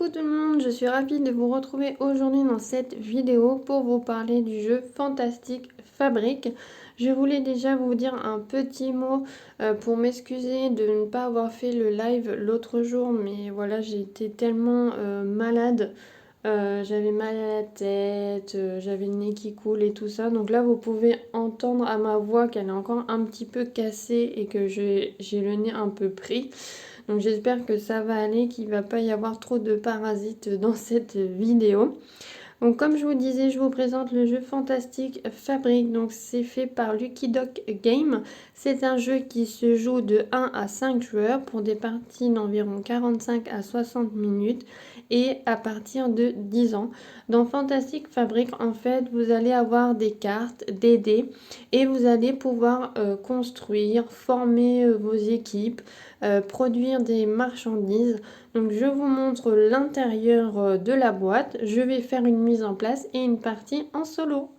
Coucou tout le monde, je suis ravie de vous retrouver aujourd'hui dans cette vidéo pour vous parler du jeu Fantastic Fabric. Je voulais déjà vous dire un petit mot pour m'excuser de ne pas avoir fait le live l'autre jour, mais voilà, j'ai été tellement malade. J'avais mal à la tête, j'avais le nez qui coule et tout ça. Donc là, vous pouvez entendre à ma voix qu'elle est encore un petit peu cassée et que j'ai le nez un peu pris. Donc j'espère que ça va aller, qu'il ne va pas y avoir trop de parasites dans cette vidéo. Donc comme je vous disais, je vous présente le jeu Fantastic Fabric. Donc c'est fait par Lucky Duck Game. C'est un jeu qui se joue de 1 à 5 joueurs pour des parties d'environ 45 à 60 minutes et à partir de 10 ans. Dans Fantastic Fabric, en fait, vous allez avoir des cartes, des dés et vous allez pouvoir construire, former vos équipes, produire des marchandises. Donc je vous montre l'intérieur de la boîte, je vais faire une mise en place et une partie en solo.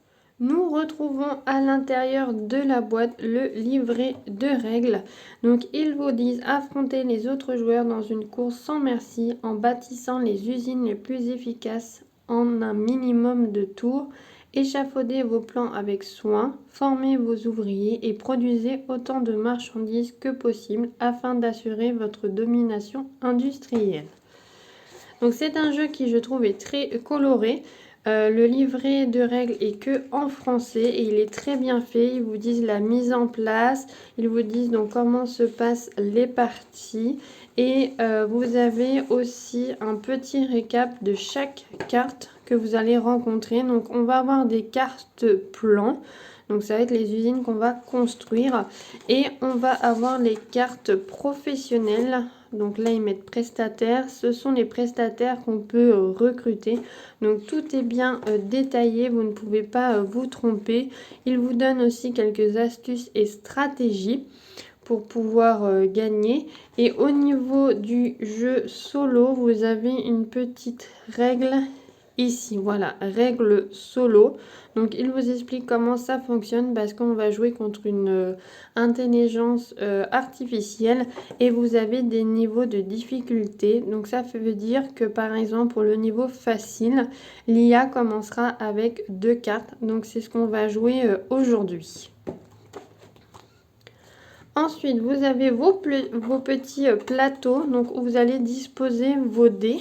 Nous retrouvons à l'intérieur de la boîte le livret de règles. Donc ils vous disent affronter les autres joueurs dans une course sans merci en bâtissant les usines les plus efficaces en un minimum de tours. Échafaudez vos plans avec soin, formez vos ouvriers et produisez autant de marchandises que possible afin d'assurer votre domination industrielle. Donc c'est un jeu qui je trouve est très coloré. Le livret de règles est que en français et il est très bien fait. Ils vous disent la mise en place, ils vous disent donc comment se passent les parties et vous avez aussi un petit récap de chaque carte que vous allez rencontrer. Donc on va avoir des cartes plans. Donc ça va être les usines qu'on va construire et on va avoir les cartes professionnelles. Donc là ils mettent prestataires, ce sont les prestataires qu'on peut recruter. Donc tout est bien détaillé, vous ne pouvez pas vous tromper. Ils vous donnent aussi quelques astuces et stratégies pour pouvoir gagner. Et au niveau du jeu solo, vous avez une petite règle ici, voilà, règle solo. Donc il vous explique comment ça fonctionne parce qu'on va jouer contre une intelligence artificielle et vous avez des niveaux de difficulté. Donc ça veut dire que par exemple pour le niveau facile, l'IA commencera avec 2 cartes. Donc c'est ce qu'on va jouer aujourd'hui. Ensuite, vous avez vos petits plateaux donc où vous allez disposer vos dés.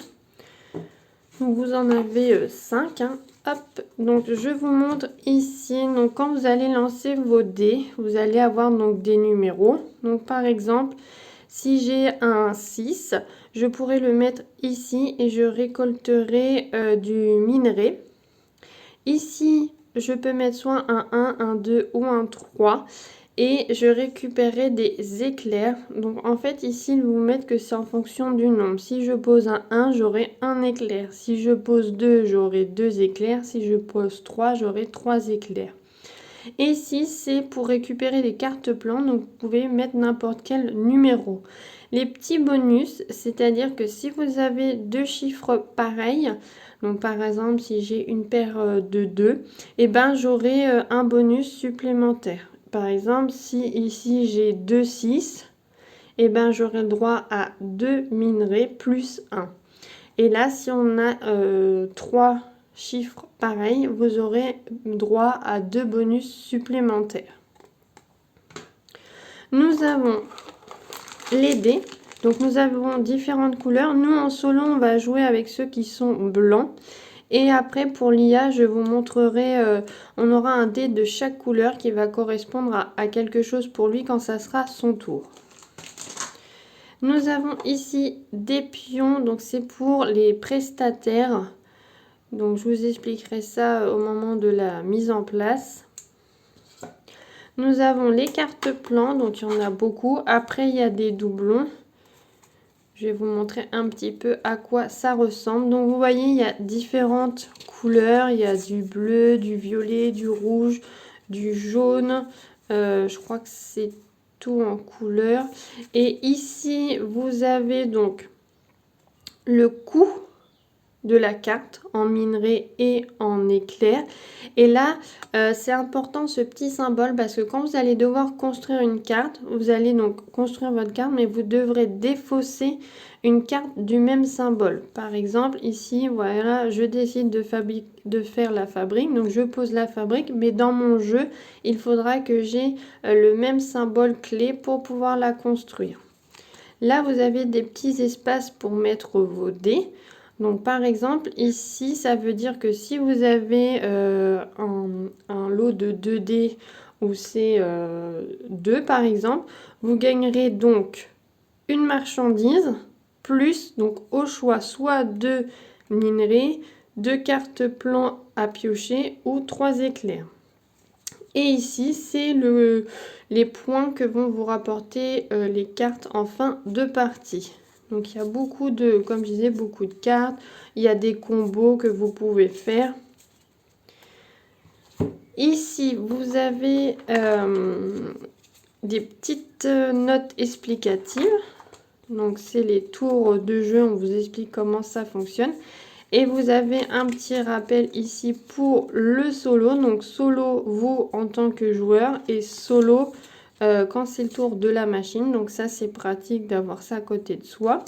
Donc vous en avez 5. Hop, donc je vous montre ici. Donc quand vous allez lancer vos dés, vous allez avoir donc des numéros. Donc par exemple, si j'ai un 6, je pourrais le mettre ici et je récolterai du minerai. Ici, je peux mettre soit un 1, un 2 ou un 3. Et je récupérerai des éclairs. Donc en fait ici ils vous mettent que c'est en fonction du nombre. Si je pose un 1, j'aurai un éclair. Si je pose 2, j'aurai 2 éclairs. Si je pose 3, j'aurai 3 éclairs. Et ici c'est pour récupérer des cartes plans. Donc vous pouvez mettre n'importe quel numéro. Les petits bonus, c'est-à-dire que si vous avez 2 chiffres pareils, donc par exemple si j'ai une paire de 2, et ben j'aurai un bonus supplémentaire. Par exemple, si ici j'ai 2, 6, et ben j'aurai le droit à 2 minerais plus 1. Et là, si on a 3 chiffres pareils, vous aurez droit à 2 bonus supplémentaires. Nous avons les dés. Donc nous avons différentes couleurs. Nous en solo, on va jouer avec ceux qui sont blancs. Et après pour l'IA, je vous montrerai, on aura un dé de chaque couleur qui va correspondre à quelque chose pour lui quand ça sera son tour. Nous avons ici des pions, donc c'est pour les prestataires. Donc je vous expliquerai ça au moment de la mise en place. Nous avons les cartes plans, donc il y en a beaucoup. Après il y a des doublons. Je vais vous montrer un petit peu à quoi ça ressemble. Donc vous voyez, il y a différentes couleurs. Il y a du bleu, du violet, du rouge, du jaune. Je crois que c'est tout en couleur. Et ici, vous avez donc le cou. de la carte en minerai et en éclair. Et là, c'est important ce petit symbole parce que quand vous allez devoir construire une carte, vous allez donc construire votre carte, mais vous devrez défausser une carte du même symbole. Par exemple, ici, voilà, je décide de faire la fabrique, donc je pose la fabrique, mais dans mon jeu, il faudra que j'ai le même symbole clé pour pouvoir la construire. Là, vous avez des petits espaces pour mettre vos dés. Donc, par exemple, ici, ça veut dire que si vous avez un lot de 2 dés où c'est 2, par exemple, vous gagnerez donc une marchandise plus, donc au choix, soit 2 minerais, 2 cartes plan à piocher ou 3 éclairs. Et ici, c'est les points que vont vous rapporter les cartes en fin de partie. Donc il y a beaucoup de, comme je disais, beaucoup de cartes. Il y a des combos que vous pouvez faire. Ici, vous avez des petites notes explicatives. Donc c'est les tours de jeu, on vous explique comment ça fonctionne. Et vous avez un petit rappel ici pour le solo. Donc solo, vous en tant que joueur, et solo quand c'est le tour de la machine. Donc ça, c'est pratique d'avoir ça à côté de soi.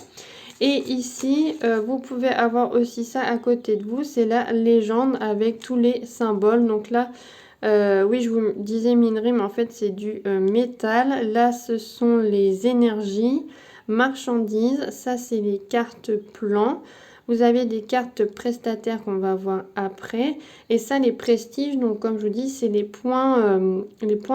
Et ici, vous pouvez avoir aussi ça à côté de vous. C'est la légende avec tous les symboles. Donc là, oui, je vous disais minerai, mais en fait, c'est du métal. Là, ce sont les énergies, marchandises. Ça, c'est les cartes plans. Vous avez des cartes prestataires qu'on va voir après. Et ça, les prestiges, donc comme je vous dis, c'est les points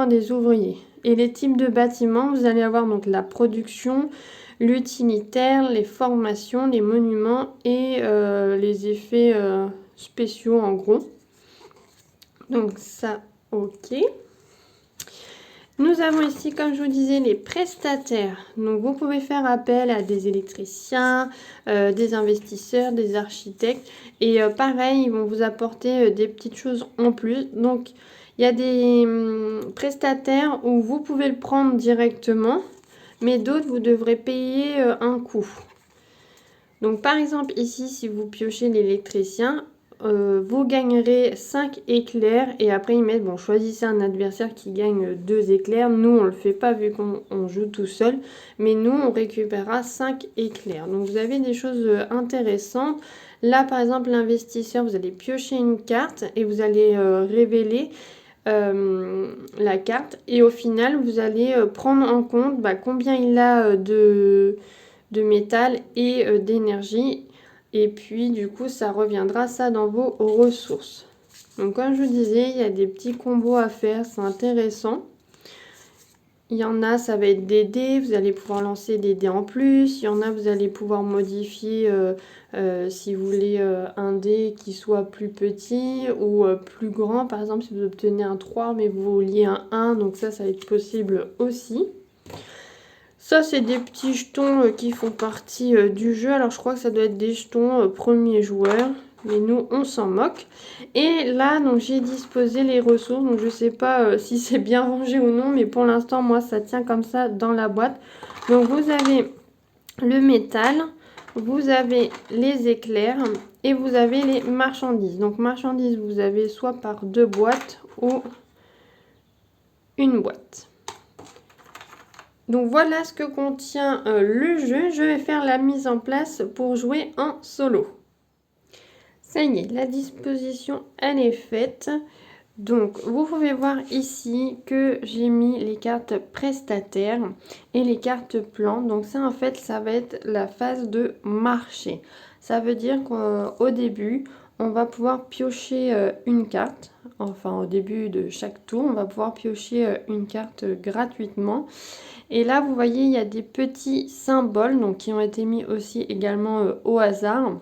des ouvriers. Et les types de bâtiments, vous allez avoir donc la production, l'utilitaire, les formations, les monuments et les effets spéciaux en gros. Donc ça, ok. Nous avons ici, comme je vous disais, les prestataires. Donc, vous pouvez faire appel à des électriciens, des investisseurs, des architectes. Et pareil, ils vont vous apporter des petites choses en plus. Donc, il y a des prestataires où vous pouvez le prendre directement, mais d'autres, vous devrez payer un coût. Donc, par exemple, ici, si vous piochez l'électricien, vous gagnerez 5 éclairs et après ils mettent, bon, choisissez un adversaire qui gagne 2 éclairs. Nous, on ne le fait pas vu qu'on joue tout seul, mais nous, on récupérera 5 éclairs. Donc, vous avez des choses intéressantes. Là, par exemple, l'investisseur, vous allez piocher une carte et vous allez révéler la carte. Et au final, vous allez prendre en compte combien il a de métal et d'énergie. Et puis, du coup, ça reviendra ça dans vos ressources. Donc, comme je vous disais, il y a des petits combos à faire. C'est intéressant. Il y en a, ça va être des dés. Vous allez pouvoir lancer des dés en plus. Il y en a, vous allez pouvoir modifier si vous voulez un dé qui soit plus petit ou plus grand. Par exemple, si vous obtenez un 3, mais vous vouliez un 1. Donc, ça va être possible aussi. Ça, c'est des petits jetons qui font partie du jeu. Alors, je crois que ça doit être des jetons premier joueur. Mais nous, on s'en moque. Et là, donc j'ai disposé les ressources. Donc, je ne sais pas si c'est bien rangé ou non. Mais pour l'instant, moi, ça tient comme ça dans la boîte. Donc, vous avez le métal. Vous avez les éclairs. Et vous avez les marchandises. Donc, marchandises, vous avez soit par 2 boîtes ou une boîte. Donc voilà ce que contient le jeu. Je vais faire la mise en place pour jouer en solo. Ça y est, la disposition elle est faite. Donc vous pouvez voir ici que j'ai mis les cartes prestataires et les cartes plans. Donc ça en fait ça va être la phase de marché. Ça veut dire qu'au début on va pouvoir piocher une carte. Enfin au début de chaque tour on va pouvoir piocher une carte gratuitement. Et là, vous voyez, il y a des petits symboles donc, qui ont été mis aussi également au hasard.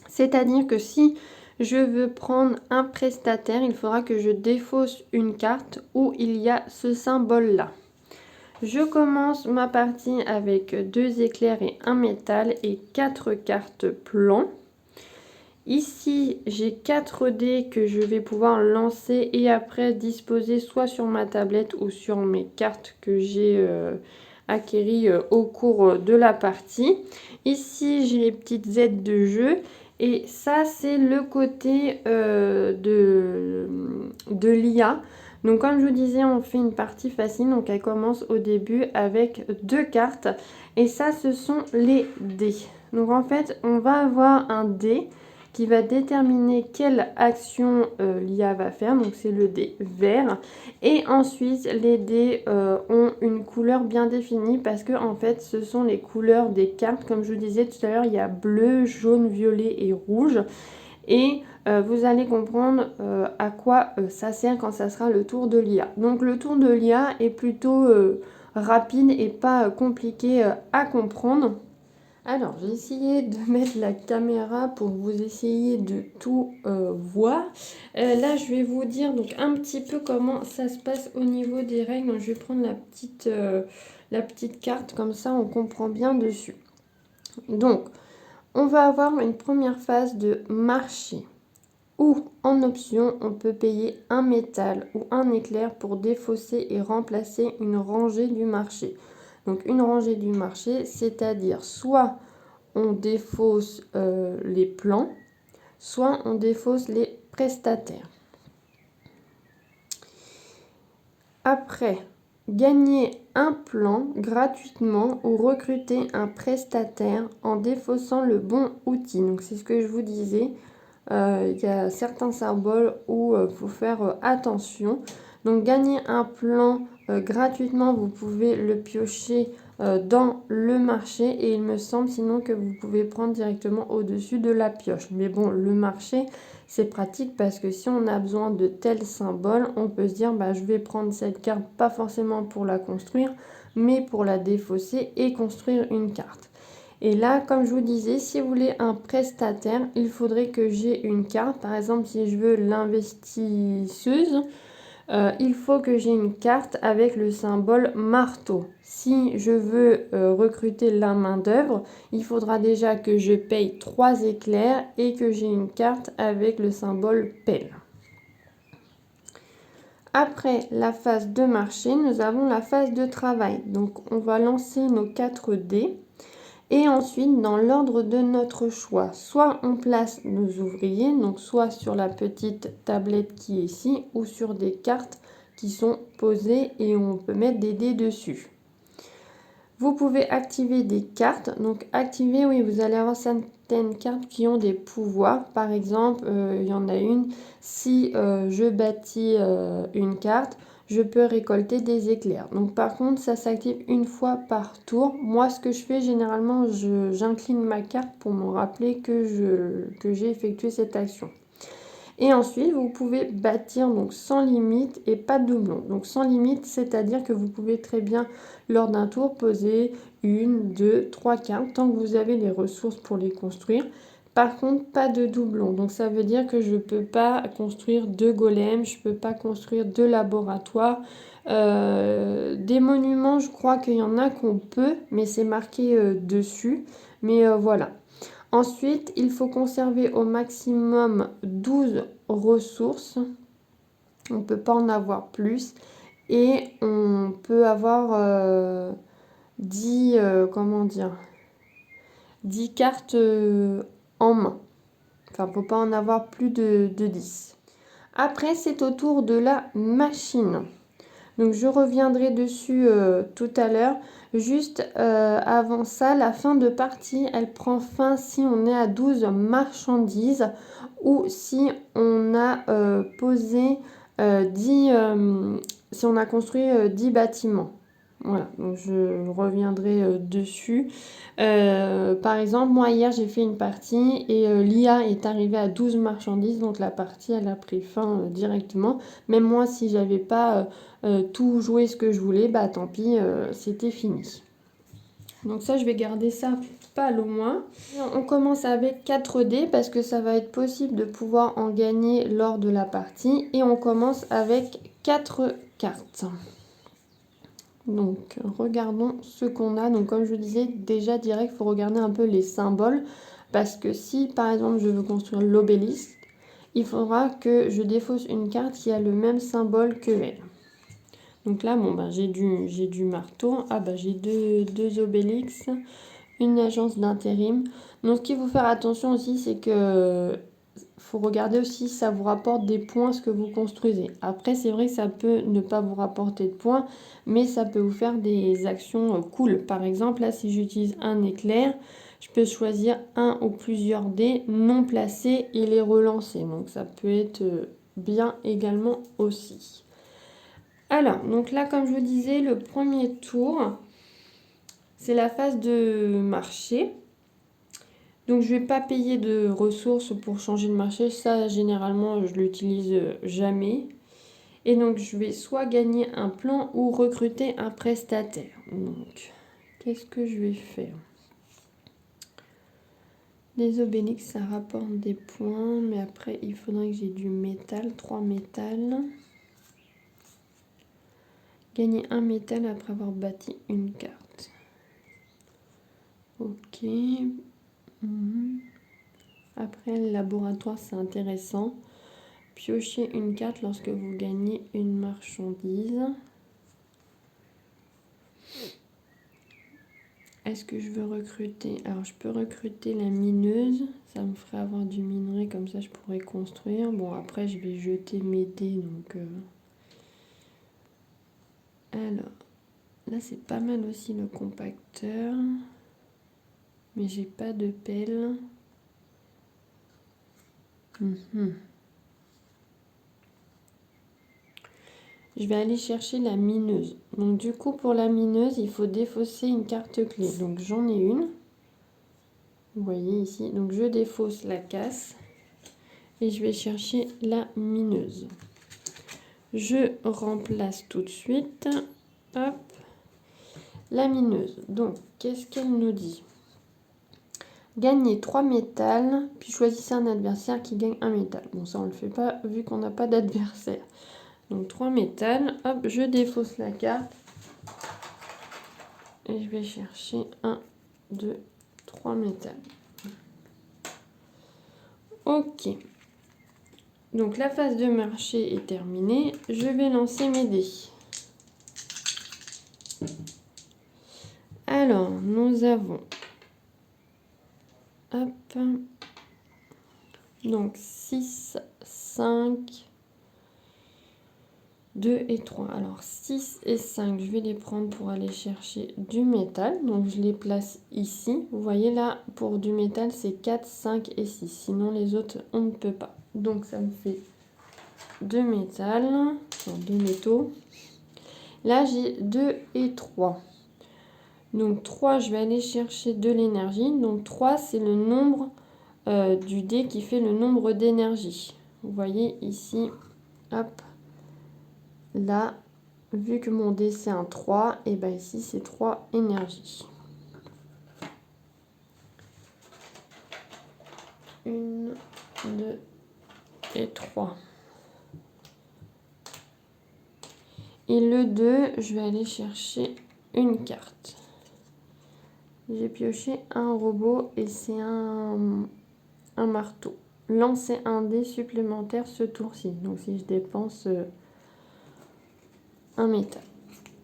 C'est-à-dire que si je veux prendre un prestataire, il faudra que je défausse une carte où il y a ce symbole-là. Je commence ma partie avec 2 éclairs et un métal et 4 cartes plans. Ici, j'ai 4 dés que je vais pouvoir lancer et après disposer soit sur ma tablette ou sur mes cartes que j'ai acquéries au cours de la partie. Ici, j'ai les petites aides de jeu Et ça, c'est le côté de l'IA. Donc comme je vous disais, on fait une partie facile, donc elle commence au début avec 2 cartes. Et ça, ce sont les dés. Donc en fait, on va avoir un dé qui va déterminer quelle action l'IA va faire. Donc c'est le dé vert. Et ensuite, les dés ont une couleur bien définie parce que en fait, ce sont les couleurs des cartes. Comme je vous disais tout à l'heure, il y a bleu, jaune, violet et rouge. Et vous allez comprendre à quoi ça sert quand ça sera le tour de l'IA. Donc le tour de l'IA est plutôt rapide et pas compliqué à comprendre. Alors, j'ai essayé de mettre la caméra pour vous essayer de tout voir. Là, je vais vous dire donc un petit peu comment ça se passe au niveau des règles. Donc, je vais prendre la petite carte, comme ça on comprend bien dessus. Donc, on va avoir une première phase de marché où, en option, on peut payer un métal ou un éclair pour défausser et remplacer une rangée du marché. Donc, une rangée du marché, c'est-à-dire soit on défausse les plans, soit on défausse les prestataires. Après, gagner un plan gratuitement ou recruter un prestataire en défaussant le bon outil. Donc c'est ce que je vous disais. Il y a certains symboles où il faut faire attention. Donc gagner un plan gratuitement, vous pouvez le piocher dans le marché et il me semble sinon que vous pouvez prendre directement au-dessus de la pioche. Mais bon, le marché, c'est pratique parce que si on a besoin de tels symboles, on peut se dire bah, je vais prendre cette carte pas forcément pour la construire, mais pour la défausser et construire une carte. Et là, comme je vous disais, si vous voulez un prestataire, il faudrait que j'ai une carte. Par exemple, si je veux l'investisseuse, il faut que j'ai une carte avec le symbole marteau. Si je veux recruter la main-d'œuvre, il faudra déjà que je paye 3 éclairs et que j'ai une carte avec le symbole pelle. Après la phase de marché, nous avons la phase de travail. Donc, on va lancer nos 4 dés. Et ensuite, dans l'ordre de notre choix, soit on place nos ouvriers, donc soit sur la petite tablette qui est ici, ou sur des cartes qui sont posées et on peut mettre des dés dessus. Vous pouvez activer des cartes. Donc activer, oui, vous allez avoir certaines cartes qui ont des pouvoirs. Par exemple, il y en a une, si je bâtis une carte, je peux récolter des éclairs. Donc par contre, ça s'active une fois par tour. Moi, ce que je fais généralement, j'incline ma carte pour me rappeler que j'ai effectué cette action. Et ensuite, vous pouvez bâtir donc sans limite et pas de doublon. Donc sans limite, c'est-à-dire que vous pouvez très bien, lors d'un tour, poser 1, 2, 3 cartes, tant que vous avez les ressources pour les construire. Par contre, pas de doublon. Donc ça veut dire que je ne peux pas construire 2 golems, je ne peux pas construire 2 laboratoires. Des monuments, je crois qu'il y en a qu'on peut, mais c'est marqué dessus. Mais voilà. Ensuite, il faut conserver au maximum 12 ressources. On ne peut pas en avoir plus. Et on peut avoir 10 cartes en main. Enfin, il ne faut pas en avoir plus de 10. Après, c'est au tour de la machine. Donc, je reviendrai dessus tout à l'heure. Juste avant ça, la fin de partie, elle prend fin si on est à 12 marchandises ou si on a posé 10, si on a construit 10 bâtiments. Voilà, donc je reviendrai dessus. Par exemple, moi hier j'ai fait une partie et l'IA est arrivée à 12 marchandises, donc la partie elle a pris fin directement. Même moi si j'avais pas tout joué ce que je voulais, bah tant pis, c'était fini. Donc ça je vais garder ça pas loin. On commence avec 4 dés parce que ça va être possible de pouvoir en gagner lors de la partie. Et on commence avec 4 cartes. Donc, regardons ce qu'on a. Donc, comme je vous disais, déjà direct, il faut regarder un peu les symboles. Parce que si, par exemple, je veux construire l'obélisque, il faudra que je défausse une carte qui a le même symbole que elle. Donc là, bon, ben, j'ai du marteau. Ah, ben, j'ai deux obélix. une agence d'intérim. Donc, ce qu'il faut faire attention aussi, c'est que faut regarder aussi si ça vous rapporte des points ce que vous construisez. Après, c'est vrai que ça peut ne pas vous rapporter de points, mais ça peut vous faire des actions cool. Par exemple, là, si j'utilise un éclair, je peux choisir un ou plusieurs dés non placés et les relancer. Donc, ça peut être bien également aussi. Alors, donc là, comme je vous disais, le premier tour, c'est la phase de marché. Donc, je ne vais pas payer de ressources pour changer de marché. Ça, généralement, je ne l'utilise jamais. Et donc, je vais soit gagner un plan ou recruter un prestataire. Donc, qu'est-ce que je vais faire? Les obélix, ça rapporte des points. Mais après, il faudrait que j'ai du métal. 3 métal. Gagner un métal après avoir bâti une carte. Ok. Après, le laboratoire, c'est intéressant. Piochez une carte lorsque vous gagnez une marchandise. Est-ce que je veux recruter? Alors, je peux recruter la mineuse. Ça me ferait avoir du minerai, comme ça je pourrais construire. Bon, après, je vais jeter mes dés, donc... Alors, là, c'est pas mal aussi le compacteur. Mais j'ai pas de pelle. Je vais aller chercher la mineuse. Donc du coup, pour la mineuse, il faut défausser une carte clé. Donc j'en ai une. Vous voyez ici. Donc je défausse la casse. Et je vais chercher la mineuse. Je remplace tout de suite. Hop. La mineuse. Donc, qu'est-ce qu'elle nous dit? Gagner 3 métals, puis choisissez un adversaire qui gagne un métal. Bon, ça, on ne le fait pas vu qu'on n'a pas d'adversaire. Donc 3 métals, hop, je défausse la carte. Et je vais chercher 1, 2, 3 métals. Ok. Donc la phase de marché est terminée. Je vais lancer mes dés. Alors, nous avons... Hop. Donc 6, 5... 2 et 3. Alors 6 et 5, je vais les prendre pour aller chercher du métal. Donc je les place ici. Vous voyez là, pour du métal, c'est 4, 5 et 6. Sinon les autres, on ne peut pas. Donc ça me fait 2 métal, enfin 2 métaux. Là, j'ai 2 et 3. Donc 3, je vais aller chercher de l'énergie. Donc 3, c'est le nombre du dé qui fait le nombre d'énergie. Vous voyez ici, hop. Là, vu que mon dé c'est un 3, et bien ici c'est 3 énergies. 1, 2 et 3. Et le 2, je vais aller chercher une carte. J'ai pioché un robot et c'est un marteau. Lancer un dé supplémentaire ce tour-ci. Donc si je dépense un métal.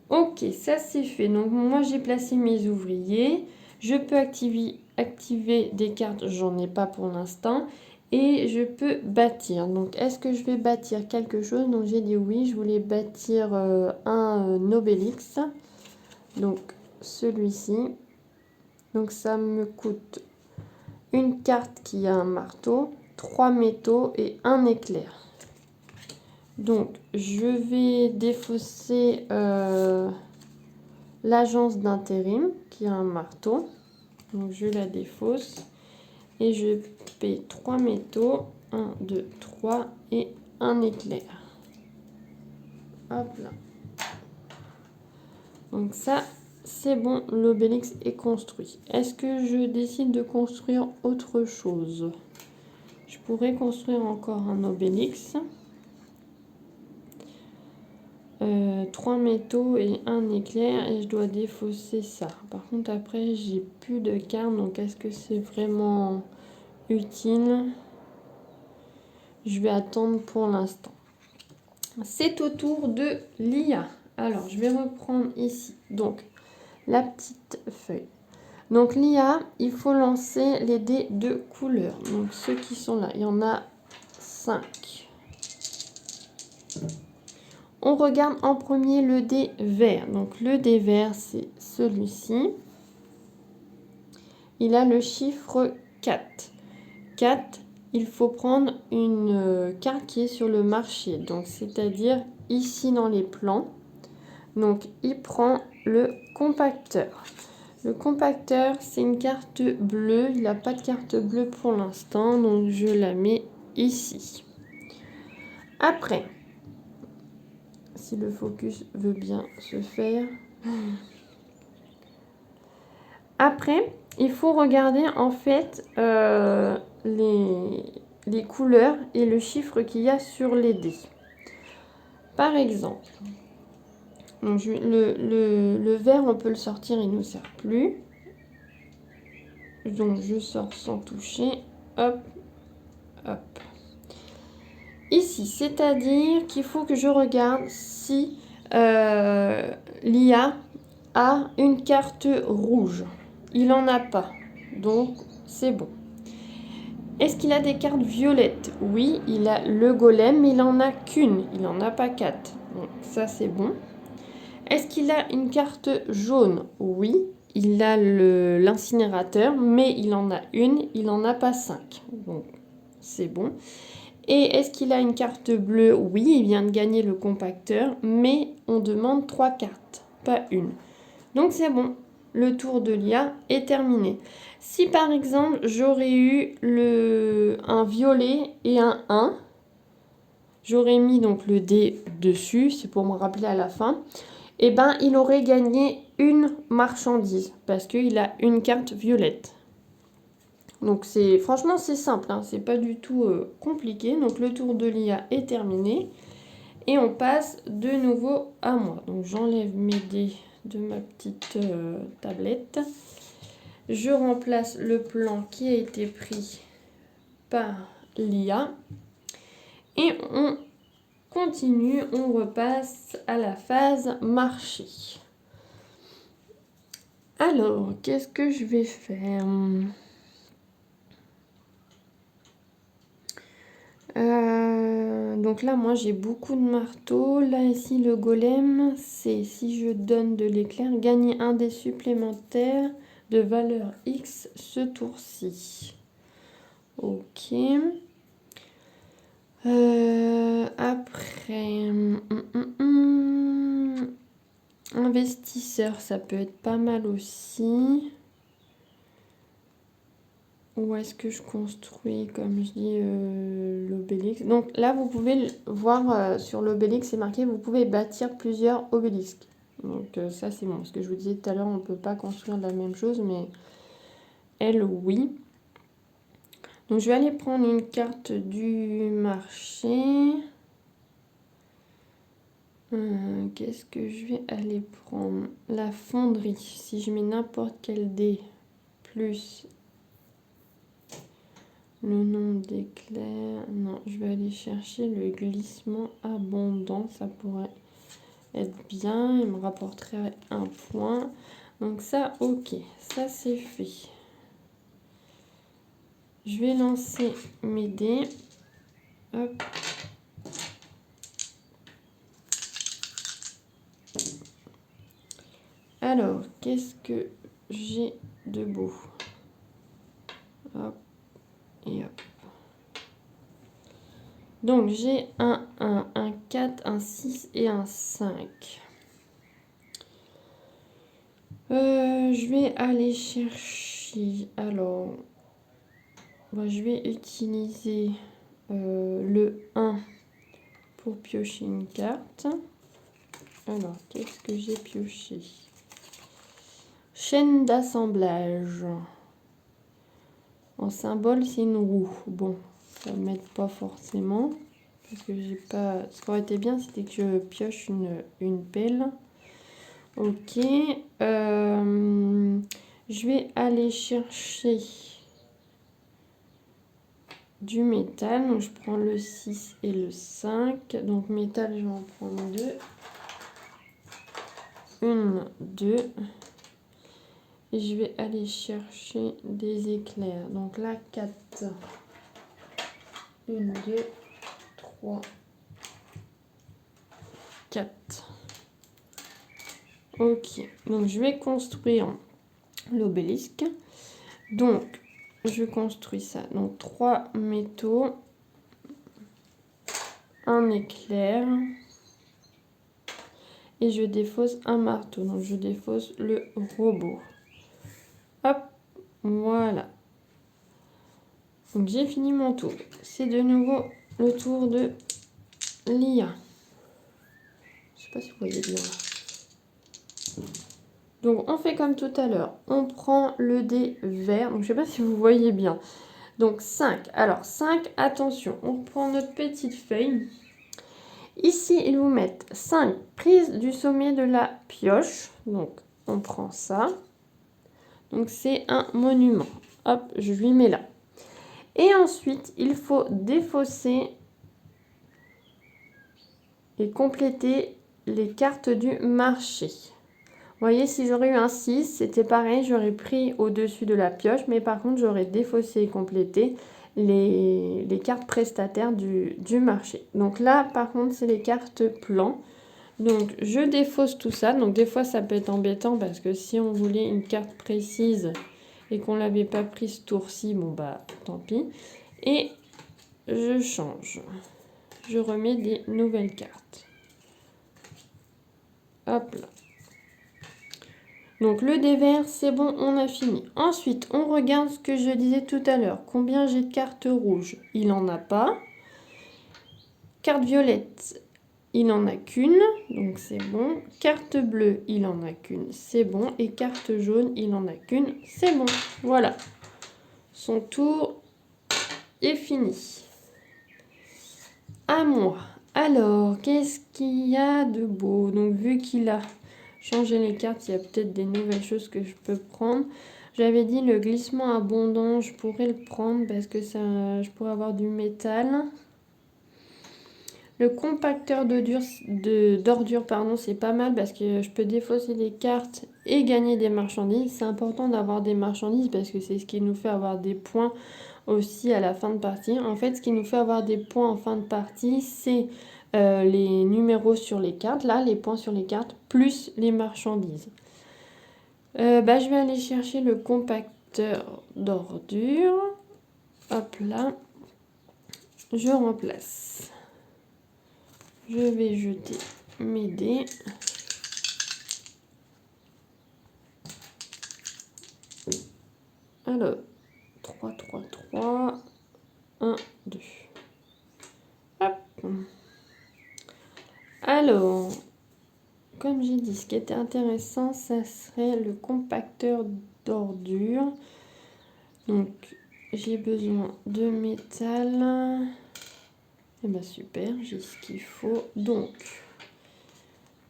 Ok, ça c'est fait. Donc moi j'ai placé mes ouvriers. Je peux activer des cartes, j'en ai pas pour l'instant. Et je peux bâtir. Donc est-ce que je vais bâtir quelque chose? Donc j'ai dit oui, je voulais bâtir un obélix. Donc celui-ci. Donc ça me coûte une carte qui a un marteau, 3 métaux et un éclair. Donc je vais défausser l'agence d'intérim qui a un marteau. Donc je la défausse et je paie 3 métaux, 1, 2, 3 et un éclair. Hop là. Donc ça, c'est bon, l'obélix est construit. Est-ce que je décide de construire autre chose? Je pourrais construire encore un obélix. 3 métaux et un éclair et je dois défausser ça. Par contre après j'ai plus de cartes, donc est-ce que c'est vraiment utile? Je vais attendre pour l'instant. C'est au tour de l'IA. Alors je vais reprendre ici donc la petite feuille. Donc l'IA, il faut lancer les dés de couleur. Donc ceux qui sont là, il y en a 5. On regarde en premier le dé vert. Donc le dé vert, c'est celui-ci. Il a le chiffre 4. 4, il faut prendre une carte qui est sur le marché. Donc c'est-à-dire ici dans les plans. Donc il prend le compacteur. Le compacteur, c'est une carte bleue. Il n'a pas de carte bleue pour l'instant, donc je la mets ici. Après, si le focus veut bien se faire. Après, il faut regarder en fait les couleurs et le chiffre qu'il y a sur les dés. Par exemple, donc le vert, on peut le sortir, il ne nous sert plus. Donc je sors sans toucher. Hop, hop. Ici, c'est-à-dire qu'il faut que je regarde si l'IA a une carte rouge. Il n'en a pas, donc c'est bon. Est-ce qu'il a des cartes violettes? Oui, il a le golem, mais il n'en a qu'une. Il n'en a pas 4. Donc ça, c'est bon. Est-ce qu'il a une carte jaune? Oui, il a l'incinérateur, mais il en a une. Il n'en a pas 5. Donc c'est bon. Et est-ce qu'il a une carte bleue? Oui, il vient de gagner le compacteur, mais on demande 3 cartes, pas une. Donc c'est bon, le tour de l'IA est terminé. Si par exemple j'aurais eu un violet et un 1, j'aurais mis donc le dé dessus, c'est pour me rappeler à la fin, et ben il aurait gagné une marchandise parce qu'il a une carte violette. Donc franchement c'est simple, hein, c'est pas du tout compliqué. Donc le tour de l'IA est terminé et on passe de nouveau à moi. Donc j'enlève mes dés de ma petite tablette. Je remplace le plan qui a été pris par l'IA et on continue, on repasse à la phase marché. Alors, qu'est-ce que je vais faire? Donc là, moi, j'ai beaucoup de marteaux. Là, ici, le golem, c'est si je donne de l'éclair, gagner un dé supplémentaire de valeur X ce tour-ci. Ok. Après, investisseur, ça peut être pas mal aussi. Où est-ce que je construis, comme je dis, l'obélix? Donc là, vous pouvez voir sur l'obélix, c'est marqué, vous pouvez bâtir plusieurs obélisques. Donc ça, c'est bon. Ce que je vous disais tout à l'heure, on ne peut pas construire la même chose, mais elle, oui. Donc je vais aller prendre une carte du marché. Qu'est-ce que je vais aller prendre? La fonderie. Si je mets n'importe quel dé, plus le nombre d'éclairs. Non, je vais aller chercher le glissement abondant. Ça pourrait être bien. Il me rapporterait un point. Donc ça, ok. Ça, c'est fait. Je vais lancer mes dés. Hop. Alors, qu'est-ce que j'ai de beau? Hop. Et hop. Donc, j'ai un 1, un 4, un 6 et un 5. Je vais aller chercher... Alors, je vais utiliser le 1 pour piocher une carte. Alors, qu'est-ce que j'ai pioché? Chaîne d'assemblage. En symbole, c'est une roue. Bon, ça ne m'aide pas forcément. Parce que j'ai pas... Ce qui aurait été bien, c'était que je pioche une pelle. Ok. Je vais aller chercher du métal. Donc, je prends le 6 et le 5. Donc, métal, je vais en prendre 2. 1, 2. Et je vais aller chercher des éclairs. Donc là, 4. 1, 2, 3, 4. Ok, donc je vais construire l'obélisque. Donc, je construis ça. Donc, 3 métaux, un éclair. Et je défausse un marteau. Donc, je défausse le robot. Hop, voilà. Donc, j'ai fini mon tour. C'est de nouveau le tour de Lia. Je sais pas si vous voyez bien là. Donc, on fait comme tout à l'heure. On prend le dé vert. Donc, je sais pas si vous voyez bien. Donc, 5. Alors, 5, attention. On prend notre petite feuille. Ici, ils vous mettent 5 prises du sommet de la pioche. Donc, on prend ça. Donc, c'est un monument. Hop, je lui mets là. Et ensuite, il faut défausser et compléter les cartes du marché. Vous voyez, si j'aurais eu un 6, c'était pareil. J'aurais pris au-dessus de la pioche. Mais par contre, j'aurais défaussé et complété les cartes prestataires du marché. Donc là, par contre, c'est les cartes plans. Donc, je défausse tout ça. Donc, des fois, ça peut être embêtant parce que si on voulait une carte précise et qu'on ne l'avait pas prise ce tour-ci, bon, bah, tant pis. Et je change. Je remets des nouvelles cartes. Hop là. Donc, le dé vert, c'est bon, on a fini. Ensuite, on regarde ce que je disais tout à l'heure. Combien j'ai de cartes rouges? Il n'en a pas. Carte violette. Il n'en a qu'une, donc c'est bon. Carte bleue, il n'en a qu'une, c'est bon. Et carte jaune, il n'en a qu'une, c'est bon. Voilà. Son tour est fini. À moi. Alors, qu'est-ce qu'il y a de beau? Donc, vu qu'il a changé les cartes, il y a peut-être des nouvelles choses que je peux prendre. J'avais dit le glissement abondant, je pourrais le prendre parce que ça, je pourrais avoir du métal. Le compacteur d'ordures, c'est pas mal parce que je peux défausser les cartes et gagner des marchandises. C'est important d'avoir des marchandises parce que c'est ce qui nous fait avoir des points aussi à la fin de partie. En fait, ce qui nous fait avoir des points en fin de partie, c'est les numéros sur les cartes, là, les points sur les cartes, plus les marchandises. Je vais aller chercher le compacteur d'ordures. Hop là. Je remplace. Je vais jeter mes dés. Alors, 3, 3, 3, 1, 2. Hop. Alors, comme j'ai dit, ce qui était intéressant, ça serait le compacteur d'ordures. Donc, j'ai besoin de métal. Et bien super, j'ai ce qu'il faut. Donc,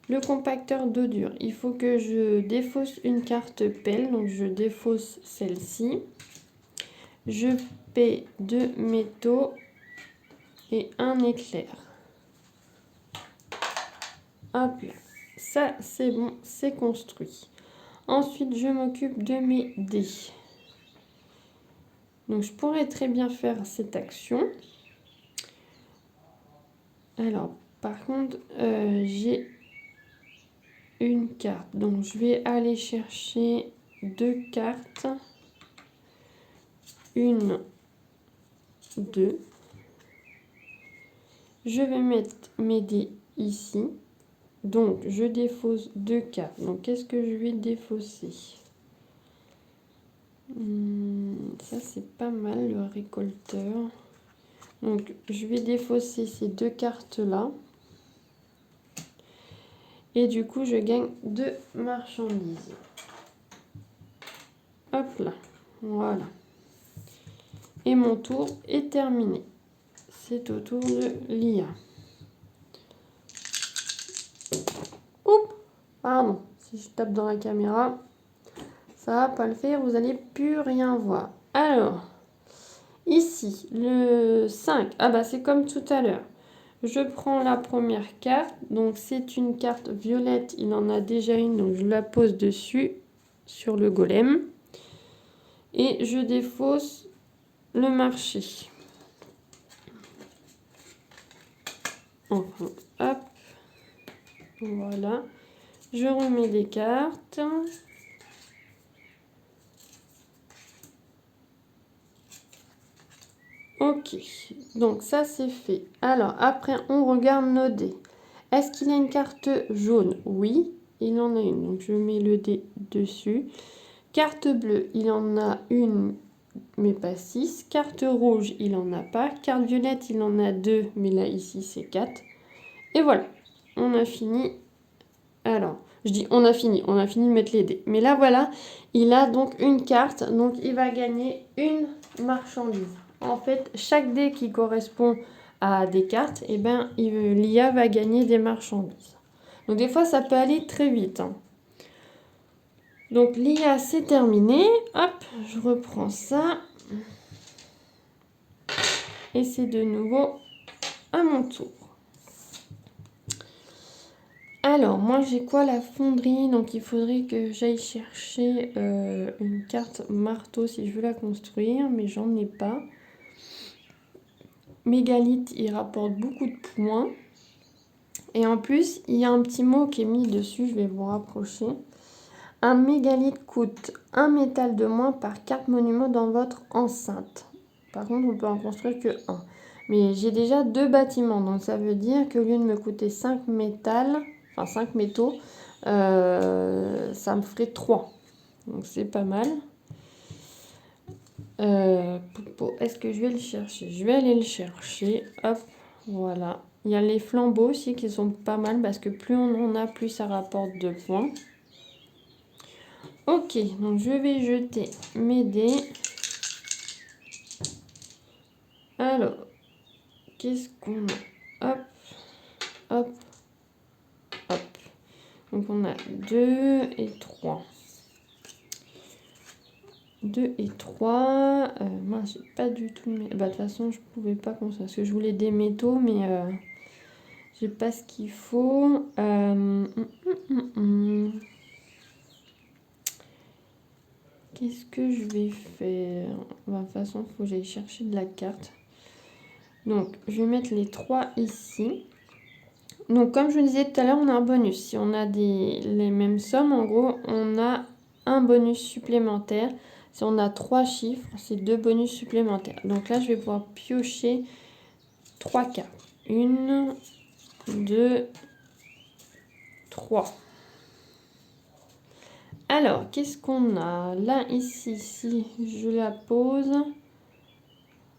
le compacteur d'ordures, il faut que je défausse une carte pelle. Donc, je défausse celle-ci. Je paie 2 métaux et un éclair. Hop là. Ça, c'est bon, c'est construit. Ensuite, je m'occupe de mes dés. Donc, je pourrais très bien faire cette action. Alors, par contre, j'ai une carte. Donc, je vais aller chercher 2 cartes. 1, 2. Je vais mettre mes dés ici. Donc, je défausse 2 cartes. Donc, qu'est-ce que je vais défausser? Ça, c'est pas mal, le récolteur. Donc, je vais défausser ces 2 cartes-là. Et du coup, je gagne 2 marchandises. Hop là. Voilà. Et mon tour est terminé. C'est au tour de Lia. Oups, pardon. Si je tape dans la caméra, ça va pas le faire. Vous n'allez plus rien voir. Alors, ici, le 5. Ah bah, c'est comme tout à l'heure. Je prends la première carte. Donc, c'est une carte violette. Il en a déjà une, donc je la pose dessus. sur le golem. Et je défausse le marché. Enfin, hop. Voilà. Je remets des cartes. Ok, donc ça c'est fait. Alors après on regarde nos dés. Est-ce qu'il a une carte jaune? Oui, il en a une. Donc je mets le dé dessus. Carte bleue, il en a une, mais pas 6. Carte rouge, il en a pas. Carte violette, il en a 2, mais là ici c'est 4. Et voilà, on a fini. Alors, je dis on a fini de mettre les dés. Mais là voilà, il a donc une carte, donc il va gagner une marchandise. En fait, chaque dé qui correspond à des cartes, eh ben, l'IA va gagner des marchandises. Donc des fois, ça peut aller très vite. Hein. Donc l'IA, c'est terminé. Hop, je reprends ça. Et c'est de nouveau à mon tour. Alors, moi, j'ai quoi? La fonderie. Donc, il faudrait que j'aille chercher une carte marteau si je veux la construire. Mais j'en ai pas. Mégalithe, il rapporte beaucoup de points. Et en plus, il y a un petit mot qui est mis dessus. Je vais vous rapprocher. Un mégalithe coûte un métal de moins par carte monument dans votre enceinte. Par contre, on peut en construire que un. Mais j'ai déjà 2 bâtiments. Donc, ça veut dire qu'au lieu de me coûter 5 métals... Enfin, 5 métaux, ça me ferait 3. Donc, c'est pas mal. Est-ce que je vais le chercher? Je vais aller le chercher. Hop, voilà. Il y a les flambeaux aussi qui sont pas mal parce que plus on en a, plus ça rapporte de points. Ok, donc je vais jeter mes dés. Alors, qu'est-ce qu'on a? Hop, hop, hop. Donc, on a 2 et 3. 2 et 3. Moi, j'ai pas du tout... de toute façon, je pouvais pas construire. Parce que je voulais des métaux, mais j'ai pas ce qu'il faut. Qu'est-ce que je vais faire? De toute façon, il faut que j'aille chercher de la carte. Donc, je vais mettre les 3 ici. Donc, comme je vous disais tout à l'heure, on a un bonus. Si on a les mêmes sommes, en gros, on a un bonus supplémentaire. Si on a 3 chiffres, c'est 2 bonus supplémentaires. Donc là, je vais pouvoir piocher 3 cartes. 1, 2, 3. Alors, qu'est-ce qu'on a? Là, ici, si je la pose...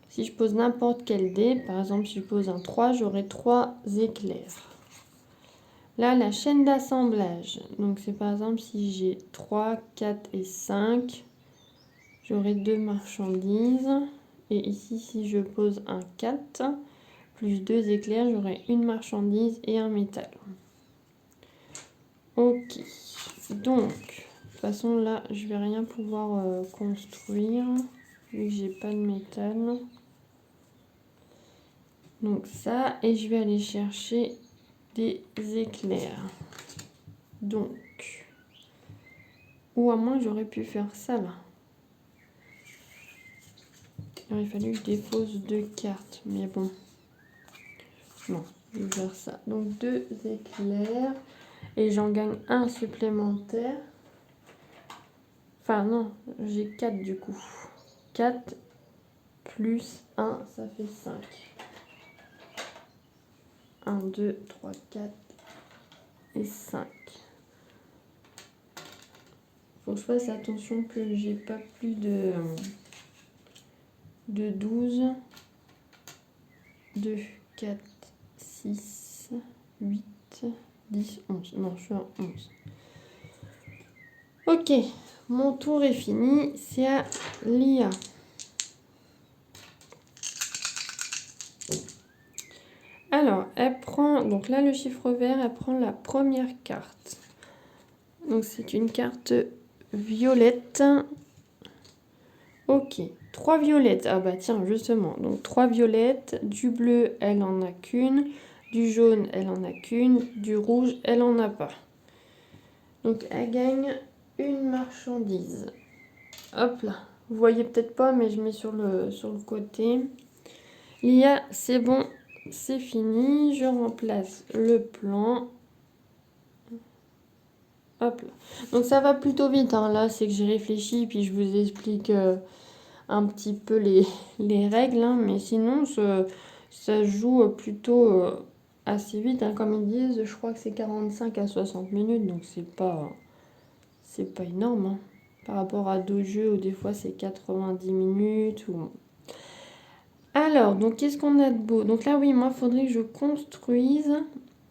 Si je pose n'importe quel dé, par exemple, si je pose un 3, j'aurai 3 éclairs. Là, la chaîne d'assemblage. Donc, c'est par exemple si j'ai 3, 4 et 5, j'aurai 2 marchandises. Et ici, si je pose un 4, plus 2 éclairs, j'aurai une marchandise et un métal. Ok. Donc, de toute façon, là, je vais rien pouvoir construire, vu que j'ai pas de métal. Donc ça, et je vais aller chercher des éclairs. Donc, ou à moins j'aurais pu faire ça là. Il aurait fallu que je défausse 2 cartes, mais bon. Non, je vais faire ça. Donc 2 éclairs, et j'en gagne un supplémentaire. Enfin non, j'ai 4 du coup. 4 plus 1, ça fait 5. 1, 2, 3, 4 et 5. Faut que je fasse attention que j'ai pas plus de 12, 2, 4, 6, 8, 10, 11. Non, je suis à 11. Ok, mon tour est fini. C'est à l'IA. Alors, elle prend... Donc là, le chiffre vert, elle prend la première carte. Donc, c'est une carte violette. Ok, 3 violettes. Ah bah tiens, justement. Donc 3 violettes. Du bleu, elle en a qu'une. Du jaune, elle en a qu'une. Du rouge, elle en a pas. Donc elle gagne une marchandise. Hop là. Vous voyez peut-être pas, mais je mets sur le côté. L'IA, c'est bon, c'est fini. Je remplace le plan. Hop là. Donc ça va plutôt vite. Hein. Là, c'est que j'ai réfléchi, puis je vous explique un petit peu les règles. Hein. Mais sinon, ça joue plutôt assez vite. Hein. Comme ils disent, je crois que c'est 45 à 60 minutes. Donc c'est pas énorme. Hein. Par rapport à d'autres jeux où des fois c'est 90 minutes. Alors, donc qu'est-ce qu'on a de beau? Donc là, oui, moi, il faudrait que je construise.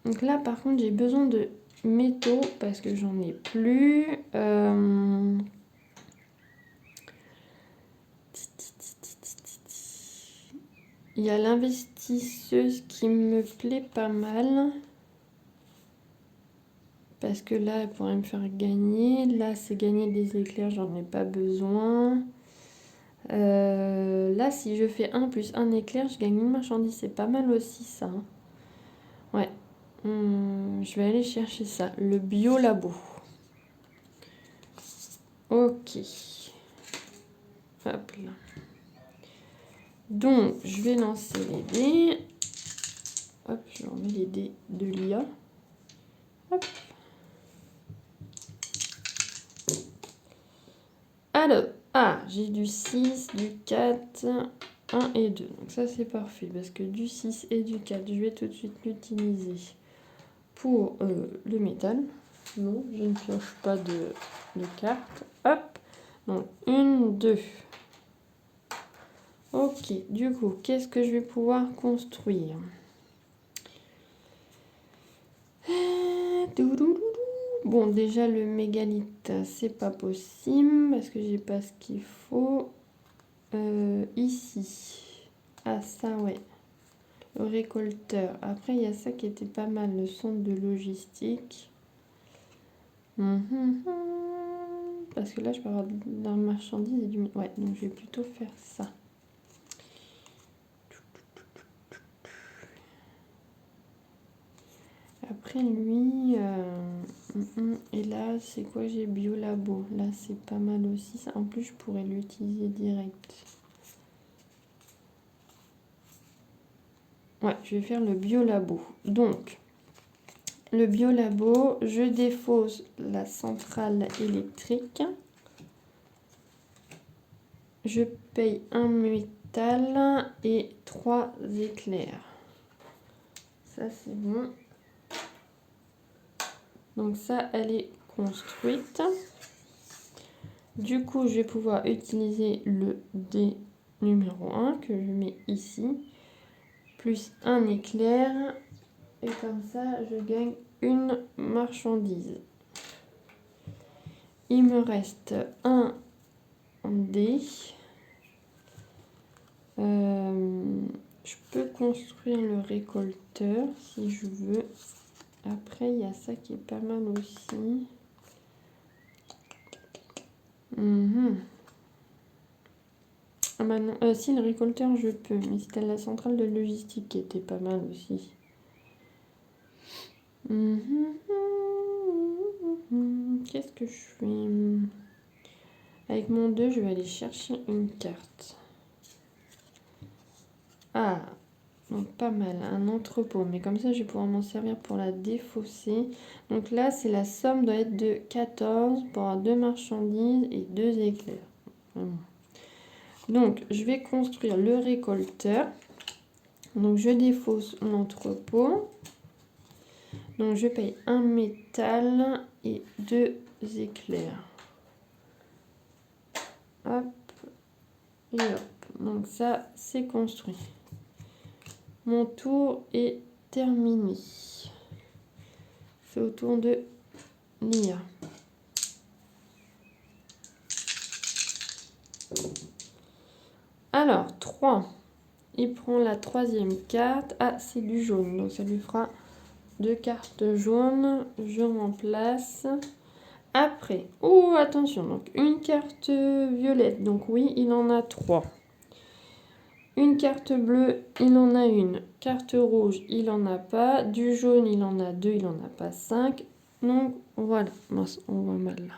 Donc là, par contre, j'ai besoin de métaux parce que j'en ai plus. Il y a l'investisseuse qui me plaît pas mal. Parce que là, elle pourrait me faire gagner. Là, c'est gagner des éclairs, j'en ai pas besoin. Là, si je fais 1 plus 1 éclair, je gagne une marchandise. C'est pas mal aussi, ça. Hein. Ouais. Je vais aller chercher ça. Le biolabo. Ok. Hop là. Donc, je vais lancer les dés. Hop, je remets les dés de l'IA. Hop. Alors, j'ai du 6, du 4, 1 et 2. Donc ça, c'est parfait. Parce que du 6 et du 4, je vais tout de suite l'utiliser pour le métal. Non, je ne pioche pas de cartes. Hop. Donc, 1, 2. Ok, du coup, qu'est-ce que je vais pouvoir construire? Bon, déjà, le mégalith, c'est pas possible parce que j'ai pas ce qu'il faut. Ici. Ah, ça, ouais. Le récolteur. Après, il y a ça qui était pas mal, le centre de logistique. Parce que là, je peux avoir de la marchandise et du... Ouais, donc je vais plutôt faire ça. Après, lui... Et là, c'est quoi? J'ai biolabo. Là, c'est pas mal aussi. Ça. En plus, je pourrais l'utiliser direct. Ouais, je vais faire le biolabo. Donc... Le biolabo, je défausse la centrale électrique. Je paye un métal et 3 éclairs. Ça, c'est bon. Donc ça, elle est construite. Du coup, je vais pouvoir utiliser le dé numéro 1 que je mets ici. Plus un éclair. Et comme ça, je gagne une marchandise. Il me reste un dé. Je peux construire le récolteur si je veux. Après, il y a ça qui est pas mal aussi. Ah bah non, si le récolteur je peux, mais c'était la centrale de logistique qui était pas mal aussi. Qu'est-ce que je fais? Avec mon 2, je vais aller chercher une carte. Ah, donc pas mal, un entrepôt. Mais comme ça, je vais pouvoir m'en servir pour la défausser. Donc là, c'est la somme doit être de 14 pour avoir 2 marchandises et 2 éclairs. Vraiment. Donc, je vais construire le récolteur. Donc, je défausse l'entrepôt. Donc, je paye un métal et 2 éclairs. Hop. Et hop. Donc, ça, c'est construit. Mon tour est terminé. C'est au tour de l'IA. Alors, 3. Il prend la 3e carte. Ah, c'est du jaune. Donc, ça lui fera 2 cartes jaunes. Je remplace. Après, attention. Donc, une carte violette. Donc, oui, il en a 3. Une carte bleue, il en a une. Carte rouge, il en a pas. Du jaune, il en a 2, il en a pas 5. Donc, voilà. Mince, on voit mal là.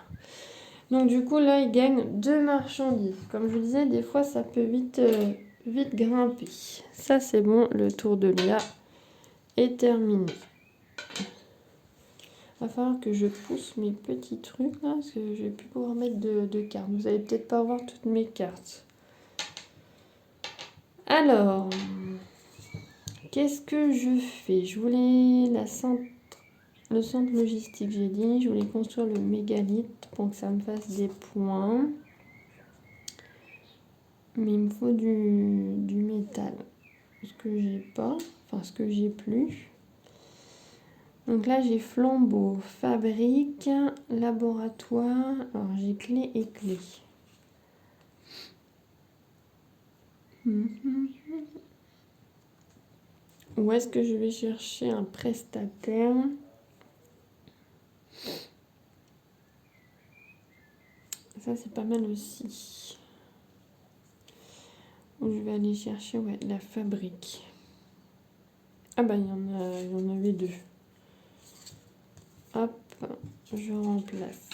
Donc du coup, là, il gagne 2 marchandises. Comme je vous disais, des fois, ça peut vite grimper. Ça, c'est bon, le tour de Léa est terminé. Il va falloir que je pousse mes petits trucs là, parce que je vais plus pouvoir mettre de cartes. Vous allez peut-être pas voir toutes mes cartes. Alors, qu'est-ce que je fais? Je voulais le centre logistique, j'ai dit. Je voulais construire le mégalithe pour que ça me fasse des points. Mais il me faut du métal. Ce que j'ai pas, enfin ce que j'ai plus. Donc là, j'ai flambeau, fabrique, laboratoire. Alors, j'ai clé et clé. Où est-ce que je vais chercher un prestataire? Ça, c'est pas mal aussi. Où je vais aller chercher la fabrique. Ah bah, il y en avait 2. Hop, je remplace.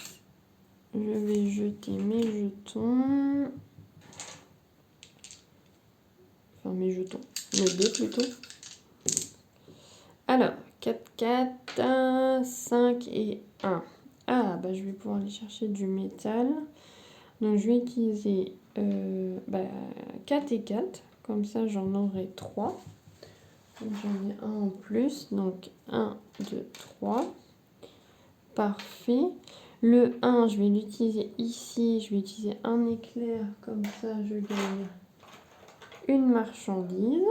Je vais jeter mes jetons. Enfin, mes jetons. Mes dés plutôt. Alors, 4, 4, 5 et 1. Ah, bah je vais pouvoir aller chercher du métal. Donc, je vais utiliser 4 et 4. Comme ça, j'en aurai 3. Donc, j'en ai un en plus. Donc, 1, 2, 3. Parfait. Le 1, je vais l'utiliser ici. Je vais utiliser un éclair. Comme ça, je gagne une marchandise.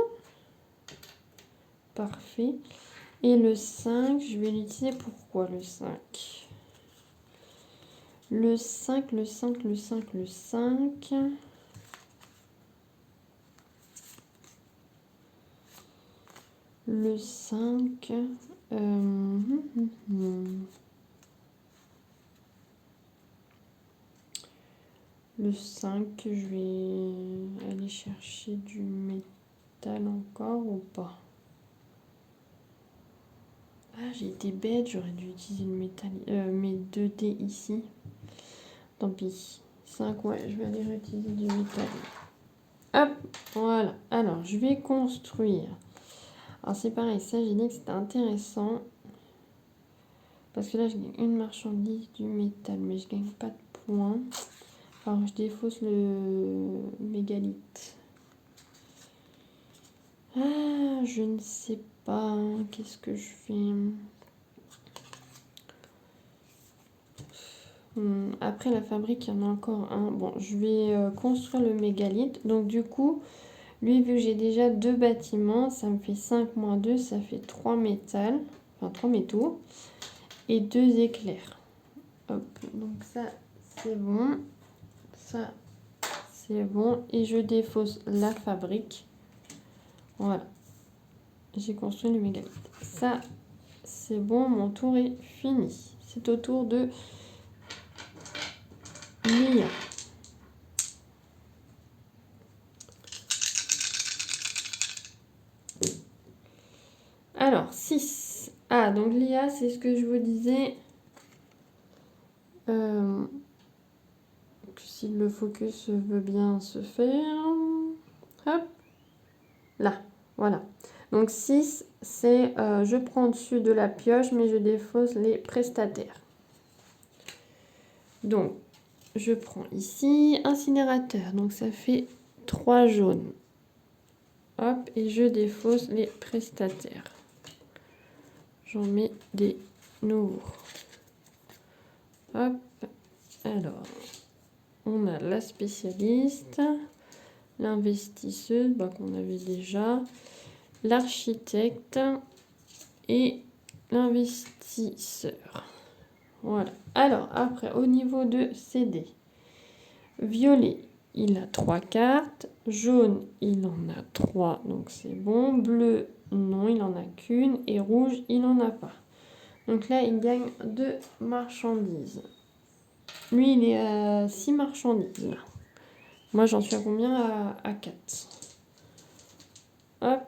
Parfait. Et le 5, je vais l'utiliser pourquoi le 5? Le 5, le 5, le 5, le 5. Le 5. Le 5, je vais aller chercher du métal encore ou pas? Ah, j'ai été bête, j'aurais dû utiliser le métal, mes 2 dés ici. Tant pis. 5, ouais, je vais aller réutiliser du métal. Hop, voilà. Alors, je vais construire. Alors, c'est pareil, ça, j'ai dit que c'était intéressant. Parce que là, je gagne une marchandise du métal, mais je gagne pas de points. Alors, je défausse le mégalithe. Ah, je ne sais pas. Qu'est-ce que je fais? Après la fabrique, il y en a encore un. Bon, je vais construire le mégalithe. Donc du coup, lui, vu que j'ai déjà 2 bâtiments, ça me fait 5 moins 2, ça fait 3 métal. Enfin, 3 métaux. Et 2 éclairs. Hop, donc ça, c'est bon. Ça, c'est bon. Et je défausse la fabrique. Voilà. J'ai construit le mégalithe. Ça, c'est bon. Mon tour est fini. C'est au tour de Mia. Alors, 6. Ah, donc l'IA, c'est ce que je vous disais. Si le focus veut bien se faire. Hop. Là, voilà. Donc 6, c'est je prends dessus de la pioche, mais je défausse les prestataires. Donc, je prends ici incinérateur. Donc, ça fait 3 jaunes. Hop, et je défausse les prestataires. J'en mets des nouveaux. Hop, alors, on a la spécialiste, l'investisseuse qu'on avait déjà, l'architecte et l'investisseur. Voilà. Alors, après, au niveau de CD, violet, il a 3 cartes. Jaune, il en a 3, donc c'est bon. Bleu, non, il en a qu'une. Et rouge, il n'en a pas. Donc là, il gagne 2 marchandises. Lui, il est à 6 marchandises. Là. Moi, j'en suis à combien? À 4. Hop.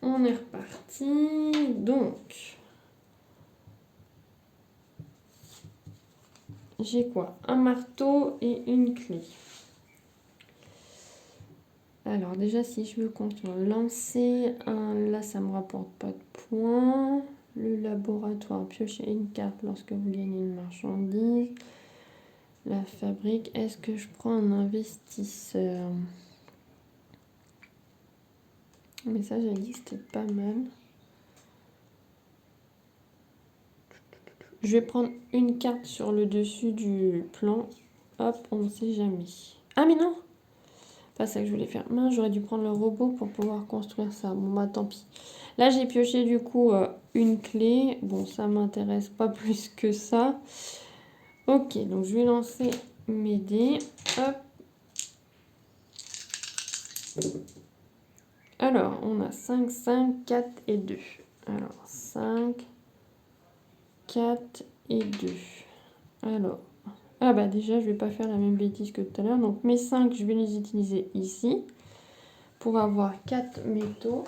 On est reparti. donc, j'ai quoi? Un marteau et une clé. Alors déjà, si je veux construire lancer, là, ça ne me rapporte pas de points. Le laboratoire, piocher une carte lorsque vous gagnez une marchandise. La fabrique, est-ce que je prends un investisseur? Mais ça, j'ai dit que c'était pas mal. Je vais prendre une carte sur le dessus du plan. Hop, on ne sait jamais. Ah mais non! Pas ça que je voulais faire. Mince, j'aurais dû prendre le robot pour pouvoir construire ça. Bon bah tant pis. Là j'ai pioché du coup une clé. Bon ça m'intéresse pas plus que ça. Ok, donc je vais lancer mes dés. Hop. Alors on a 5, 5, 4 et 2. Alors 5, 4 et 2. Alors. Ah bah déjà je vais pas faire la même bêtise que tout à l'heure. Donc mes 5 je vais les utiliser ici. Pour avoir 4 métaux.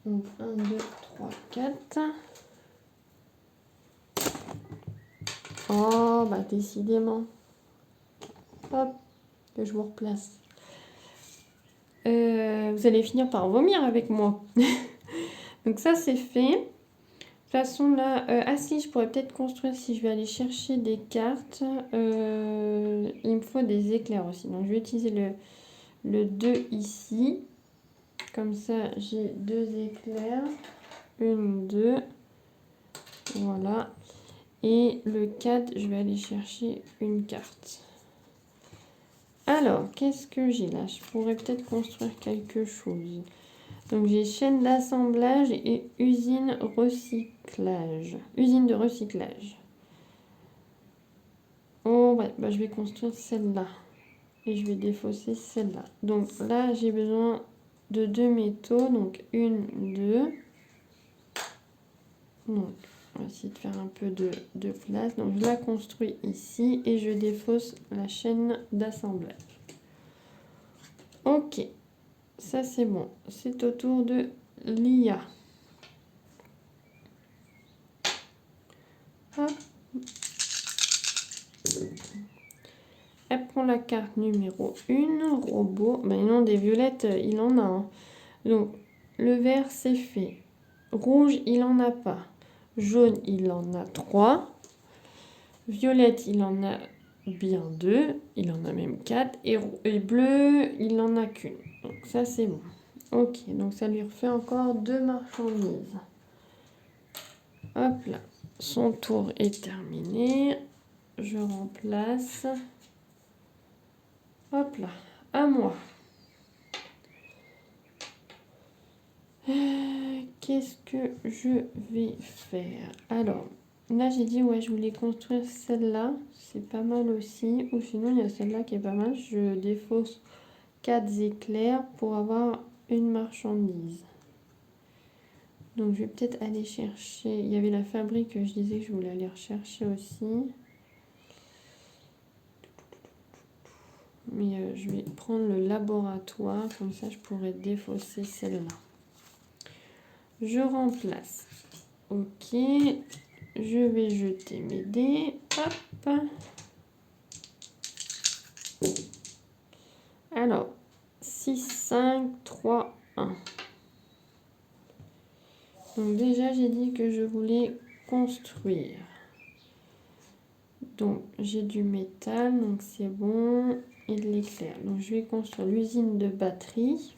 Donc 1, 2, 3, 4. Oh, bah décidément. Hop, que je vous replace. Vous allez finir par vomir avec moi. Donc ça, c'est fait. De toute façon, là... ah si, je pourrais peut-être construire si je vais aller chercher des cartes. Il me faut des éclairs aussi. Donc je vais utiliser le 2 ici. Comme ça, j'ai 2 éclairs. 1, 2. Voilà. Et le 4, je vais aller chercher une carte. Alors, qu'est-ce que j'ai là? Je pourrais peut-être construire quelque chose. Donc, j'ai chaîne d'assemblage et usine recyclage. Usine de recyclage. Oh, ouais, bah, je vais construire celle-là. Et je vais défausser celle-là. Donc, là, j'ai besoin de 2 métaux. Donc, 1, 2. Donc, on va essayer de faire un peu de place. Donc, je la construis ici et je défausse la chaîne d'assemblage. Ok, ça c'est bon. C'est au tour de l'IA. Hop. Elle prend la carte numéro 1, robot. Ben non, des violettes, il en a un. Donc, le vert, c'est fait. Rouge, il en a pas. Jaune, il en a 3. Violette, il en a bien 2. Il en a même 4. Et bleu, il en a qu'une. Donc, ça, c'est bon. Ok, donc ça lui refait encore 2 marchandises. Hop là. Son tour est terminé. Je remplace. Hop là, à moi. Qu'est-ce que je vais faire? Alors, là j'ai dit ouais je voulais construire celle-là. C'est pas mal aussi. Ou sinon il y a celle-là qui est pas mal. Je défausse 4 éclairs pour avoir une marchandise. Donc je vais peut-être aller chercher. Il y avait la fabrique que je disais que je voulais aller rechercher aussi. Mais je vais prendre le laboratoire, comme ça je pourrais défausser celle-là. Je remplace. Ok. Je vais jeter mes dés. Hop. Alors, 6, 5, 3, 1. Donc déjà, j'ai dit que je voulais construire. Donc, j'ai du métal, donc c'est bon. Et de l'éclair. Donc, je vais construire l'usine de batterie.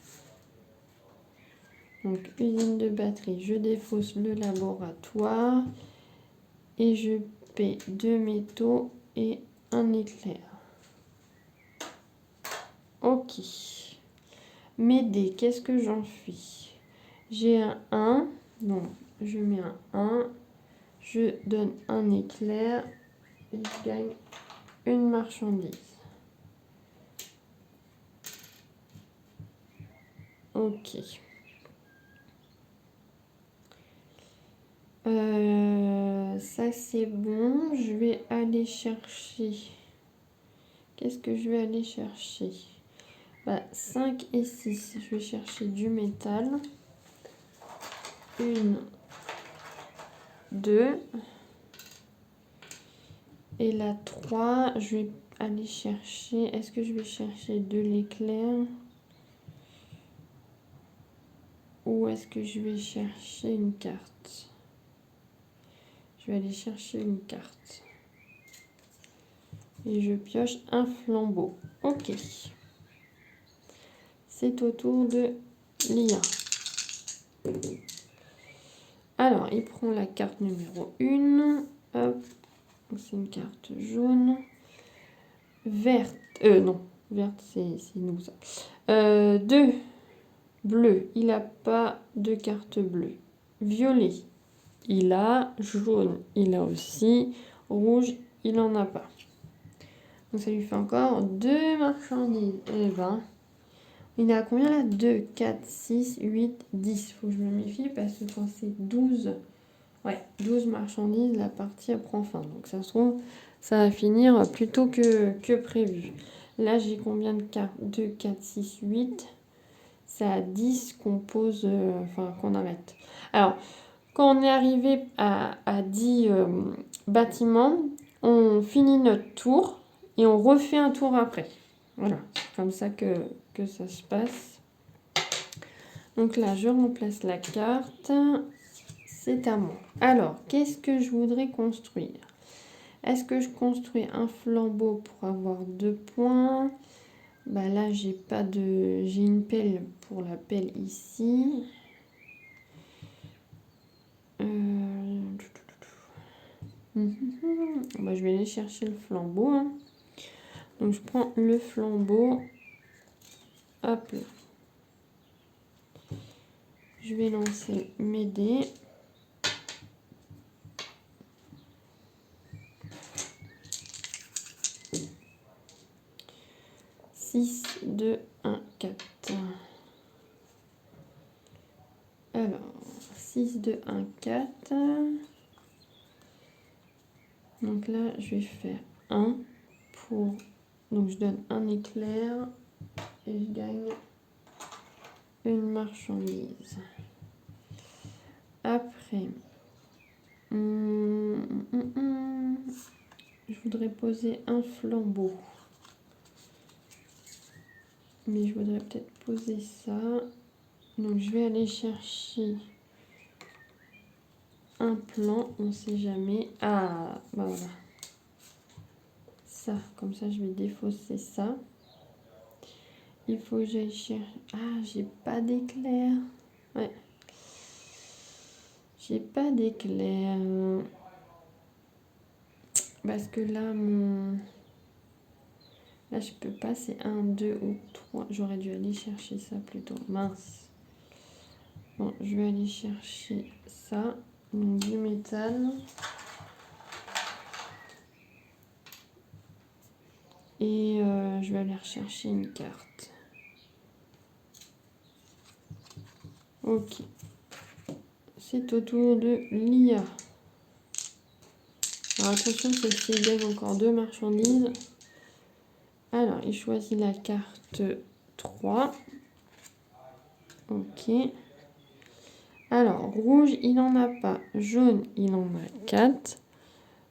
Donc, usine de batterie, je défausse le laboratoire. Et je paie 2 métaux et un éclair. Ok. Mes dés, qu'est-ce que j'en fais? J'ai un 1. Donc, je mets un 1. Je donne un éclair. Et je gagne une marchandise. Ok. Ça c'est bon. Je vais aller chercher. Qu'est-ce que je vais aller chercher? 5 et 6. Je vais chercher du métal. 1, 2. Et la 3, je vais aller chercher... Est-ce que je vais chercher de l'éclair? Ou est-ce que je vais chercher une carte? Je vais aller chercher une carte. Et je pioche un flambeau. Ok. C'est au tour de Lia. Alors, il prend la carte numéro 1. Hop. C'est une carte jaune. Verte. Non. Verte, c'est nous ça. 2. Bleu. Il n'a pas de carte bleue. Violet. Il a. Jaune. Il a aussi. Rouge. Il n'en a pas. Donc ça lui fait encore 2 marchandises. Eh ben, il est à combien là? 2, 4, 6, 8, 10. Faut que je me méfie parce que quand c'est 12, ouais, 12 marchandises, la partie elle prend fin. Donc ça se trouve, ça va finir plus tôt que prévu. Là, j'ai combien de cartes? 2, 4, 6, 8. C'est à 10 qu'on pose, enfin qu'on arrête. Alors, quand on est arrivé à 10 bâtiments, on finit notre tour et on refait un tour après. Voilà, c'est comme ça que ça se passe. Donc là, je remplace la carte. C'est à moi. Alors, qu'est-ce que je voudrais construire? Est-ce que je construis un flambeau pour avoir 2 points? Bah là, j'ai pas de... J'ai une pelle pour la pelle ici. Bah, je vais aller chercher le flambeau. Hein. Donc, je prends le flambeau. Hop là. Je vais lancer mes dés. Six, 2, 1, 4. Alors, 6, 2, 1, 4. Donc là, je vais faire 1 pour... Donc, je donne un éclair et je gagne une marchandise. Après, je voudrais poser un flambeau. Mais je voudrais peut-être poser ça. Donc, je vais aller chercher un plan, on ne sait jamais. Ah, bah voilà. Ça, comme ça, je vais défausser ça. Il faut que j'aille chercher... Ah, j'ai pas d'éclair. Ouais. J'ai pas d'éclair. Parce que là, Là, je peux pas, c'est 1, 2 ou 3. J'aurais dû aller chercher ça plutôt. Mince. Bon, je vais aller chercher ça. Donc, du métal. Et je vais aller rechercher une carte. Ok. C'est au tour de Lia. Alors attention, celle-ci gagne encore 2 marchandises. Alors, il choisit la carte 3. Ok. Alors, rouge, il n'en a pas. Jaune, il en a 4.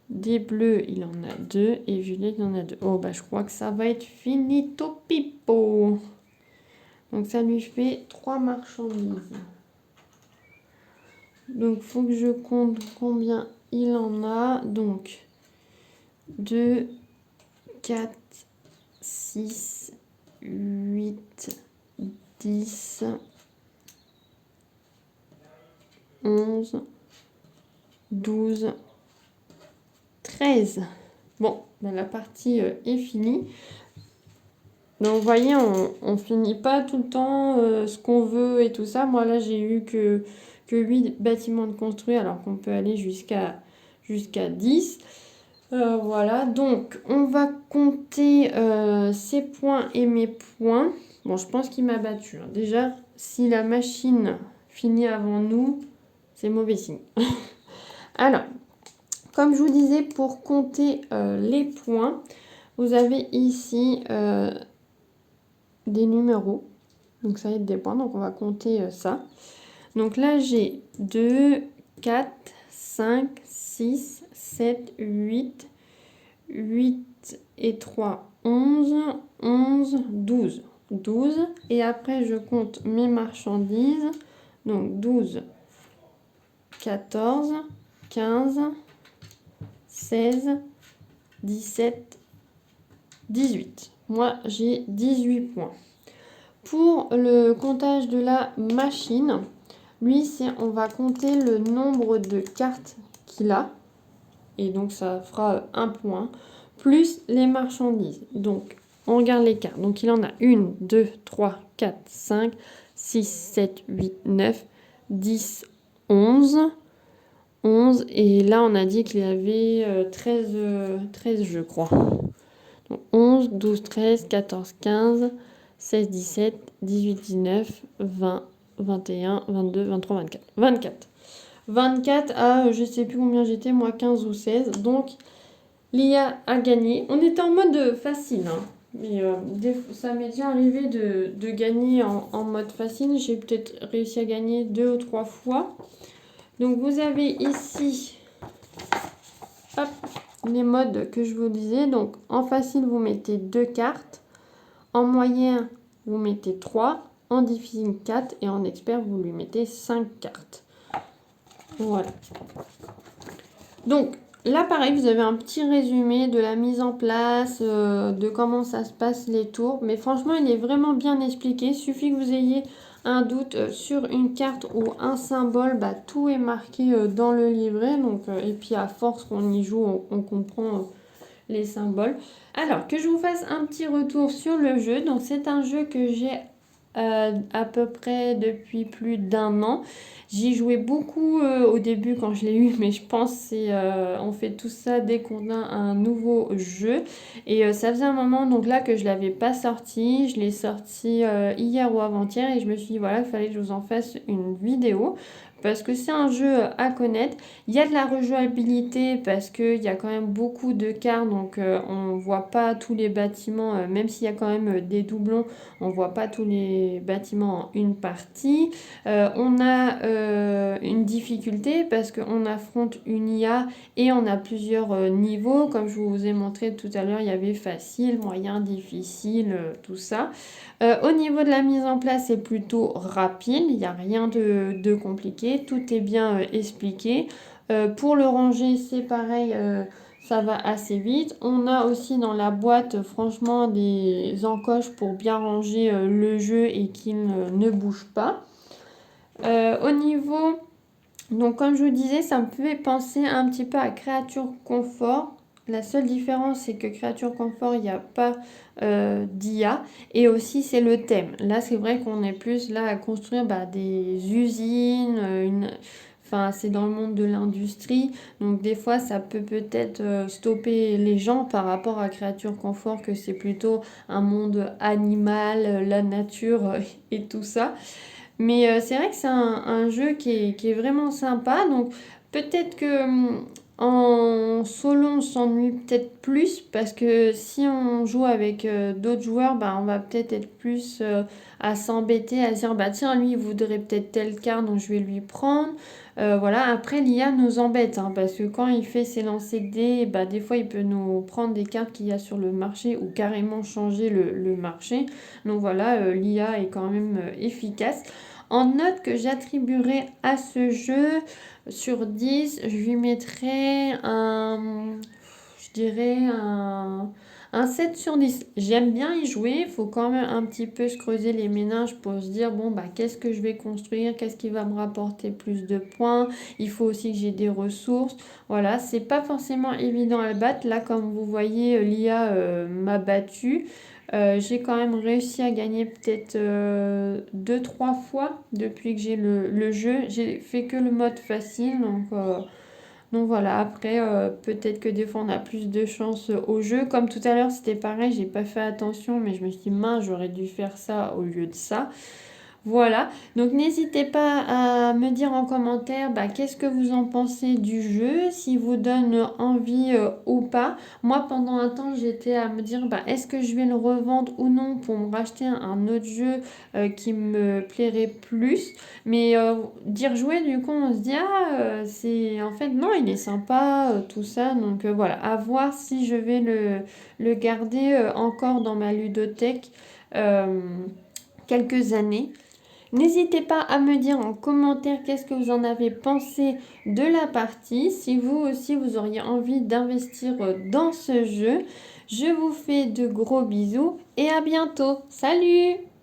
Des bleus, il en a 2. Et violet, il en a 2. Oh, bah, je crois que ça va être finito pipo. Donc, ça lui fait 3 marchandises. Donc, il faut que je compte combien il en a. Donc, 2, 4, 6, 8, 10, 11, 12, 13. Bon, ben la partie est finie. Donc, vous voyez, on finit pas tout le temps ce qu'on veut et tout ça. Moi, là, j'ai eu que 8 bâtiments de construire, alors qu'on peut aller jusqu'à 10. Voilà, donc on va compter ses points et mes points. Bon, je pense qu'il m'a battu. Hein. Déjà, si la machine finit avant nous, c'est mauvais signe. Alors, comme je vous disais, pour compter les points, vous avez ici des numéros. Donc, ça va être des points. Donc, on va compter ça. Donc là, j'ai 2, 4, 5, 6, 7, 8, 8 et 3, 11, 11, 12. 12. Et après, je compte mes marchandises. Donc 12, 14, 15, 16, 17, 18. Moi, j'ai 18 points. Pour le comptage de la machine, lui, on va compter le nombre de cartes qu'il a. Et donc, ça fera 1 point. Plus les marchandises. Donc, on regarde les cartes. Donc, il en a 1, 2, 3, 4, 5, 6, 7, 8, 9, 10, 11. 11. Et là, on a dit qu'il y avait 13, 13, je crois. Donc, 11, 12, 13, 14, 15, 16, 17, 18, 19, 20, 21, 22, 23, 24. 24. 24 à, je sais plus combien j'étais, moi 15 ou 16. Donc, l'IA a gagné. On était en mode facile, hein. Mais ça m'est déjà arrivé de gagner en mode facile. J'ai peut-être réussi à gagner 2 ou 3 fois. Donc, vous avez ici, hop, les modes que je vous disais. Donc, en facile, vous mettez 2 cartes. En moyen, vous mettez 3. En difficile, 4. Et en expert, vous lui mettez 5 cartes. Voilà. Donc, là, pareil, vous avez un petit résumé de la mise en place, de comment ça se passe les tours. Mais franchement, il est vraiment bien expliqué. Il suffit que vous ayez un doute sur une carte ou un symbole, bah, tout est marqué dans le livret. Donc, et puis, à force qu'on y joue, on comprend les symboles. Alors, que je vous fasse un petit retour sur le jeu. Donc, c'est un jeu que j'ai à peu près depuis plus d'1 an. J'y jouais beaucoup au début quand je l'ai eu, mais je pense on fait tout ça dès qu'on a un nouveau jeu. Et ça faisait un moment donc là que je l'avais pas sorti. Je l'ai sorti hier ou avant-hier et je me suis dit voilà, il fallait que je vous en fasse une vidéo. Parce que c'est un jeu à connaître. Il y a de la rejouabilité parce qu'il y a quand même beaucoup de cartes. Donc on ne voit pas tous les bâtiments. Même s'il y a quand même des doublons, on ne voit pas tous les bâtiments en une partie. On a une difficulté parce qu'on affronte une IA et on a plusieurs niveaux. Comme je vous ai montré tout à l'heure, il y avait facile, moyen, difficile, tout ça. Au niveau de la mise en place, c'est plutôt rapide. Il n'y a rien de compliqué. Tout est bien expliqué. Pour le ranger, c'est pareil. Ça va assez vite. On a aussi dans la boîte, franchement, des encoches pour bien ranger le jeu et qu'il ne bouge pas. Au niveau, donc comme je vous disais, ça me fait penser un petit peu à Créature Confort. La seule différence, c'est que Créature Confort, il n'y a pas d'IA. Et aussi, c'est le thème. Là, c'est vrai qu'on est plus là à construire des usines, Enfin, c'est dans le monde de l'industrie, donc des fois ça peut peut-être stopper les gens par rapport à Créature Confort, que c'est plutôt un monde animal, la nature et tout ça. Mais c'est vrai que c'est un jeu qui est vraiment sympa, donc peut-être que en solo on s'ennuie peut-être plus, parce que si on joue avec d'autres joueurs, on va peut-être être plus à s'embêter, à se dire tiens, lui il voudrait peut-être telle carte, donc je vais lui prendre. Voilà, après l'IA nous embête, hein, parce que quand il fait ses lancers de dés, des fois il peut nous prendre des cartes qu'il y a sur le marché ou carrément changer le marché. Donc voilà, l'IA est quand même efficace. En note que j'attribuerai à ce jeu, sur 10, je lui mettrai je dirais un 7 sur 10. J'aime bien y jouer, il faut quand même un petit peu se creuser les méninges pour se dire qu'est-ce que je vais construire, qu'est-ce qui va me rapporter plus de points. Il faut aussi que j'ai des ressources. Voilà, c'est pas forcément évident à le battre. Là, comme vous voyez, l'IA m'a battu. J'ai quand même réussi à gagner peut-être 2-3 fois depuis que j'ai le jeu. J'ai fait que le mode facile, donc voilà. Après, peut-être que des fois on a plus de chance au jeu. Comme tout à l'heure, c'était pareil, j'ai pas fait attention, mais je me suis dit mince, j'aurais dû faire ça au lieu de ça. Voilà, donc n'hésitez pas à me dire en commentaire qu'est-ce que vous en pensez du jeu, s'il vous donne envie ou pas. Moi, pendant un temps, j'étais à me dire est-ce que je vais le revendre ou non pour me racheter un autre jeu qui me plairait plus. Mais d'y rejouer, du coup, on se dit c'est en fait non, il est sympa, tout ça. Donc voilà, à voir si je vais le garder encore dans ma ludothèque euh, quelques années. N'hésitez pas à me dire en commentaire qu'est-ce que vous en avez pensé de la partie, si vous aussi vous auriez envie d'investir dans ce jeu. Je vous fais de gros bisous et à bientôt. Salut!